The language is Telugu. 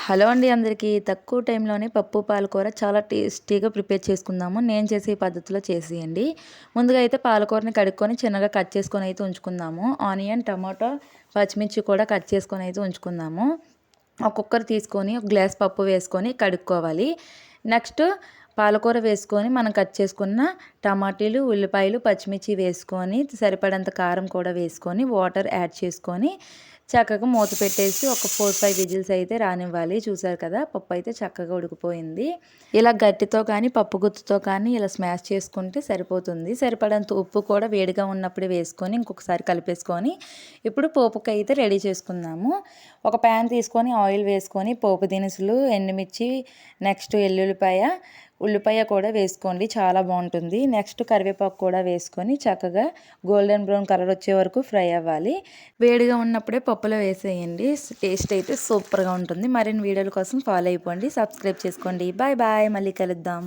హలో అండి అందరికీ. తక్కువ టైంలోనే పప్పు పాలకూర చాలా టేస్టీగా ప్రిపేర్ చేసుకుందాము. నేను చేసే ఈ పద్ధతిలో చేసేయండి. ముందుగా అయితే పాలకూరని కడుక్కొని చిన్నగా కట్ చేసుకొని అయితే ఉంచుకుందాము. ఆనియన్, టమాటో, పచ్చిమిర్చి కూడా కట్ చేసుకొని అయితే ఉంచుకుందాము. ఒక కుక్కర్ తీసుకొని ఒక గ్లాస్ పప్పు వేసుకొని కడుక్కోవాలి. నెక్స్ట్ పాలకూర వేసుకొని మనం కట్ చేసుకున్న టమాటీలు, ఉల్లిపాయలు, పచ్చిమిర్చి వేసుకొని సరిపడంత కారం కూడా వేసుకొని వాటర్ యాడ్ చేసుకొని చక్కగా మూత పెట్టేసి ఒక 4-5 విజిల్స్ అయితే రానివ్వాలి. చూసారు కదా, పప్పు అయితే చక్కగా ఉడికిపోయింది. ఇలా గట్టితో కానీ పప్పు గుత్తుతో కానీ ఇలా స్మాష్ చేసుకుంటే సరిపోతుంది. సరిపడంత ఉప్పు కూడా వేడిగా ఉన్నప్పుడే వేసుకొని ఇంకొకసారి కలిపేసుకొని ఇప్పుడు పోపుకి అయితే రెడీ చేసుకుందాము. ఒక ప్యాన్ తీసుకొని ఆయిల్ వేసుకొని పోపు దినుసులు, ఎండుమిర్చి, నెక్స్ట్ ఉల్లిపాయ కూడా వేసుకోండి, చాలా బాగుంటుంది. నెక్స్ట్ కరివేపాకు కూడా వేసుకొని చక్కగా గోల్డెన్ బ్రౌన్ కలర్ వచ్చే వరకు ఫ్రై అవ్వాలి. వేడిగా ఉన్నప్పుడే పప్పులో వేసేయండి. టేస్ట్ అయితే సూపర్గా ఉంటుంది. మరిన్ని వీడియోల కోసం ఫాలో అయిపోండి, సబ్స్క్రైబ్ చేసుకోండి. బాయ్ బాయ్, మళ్ళీ కలుద్దాం.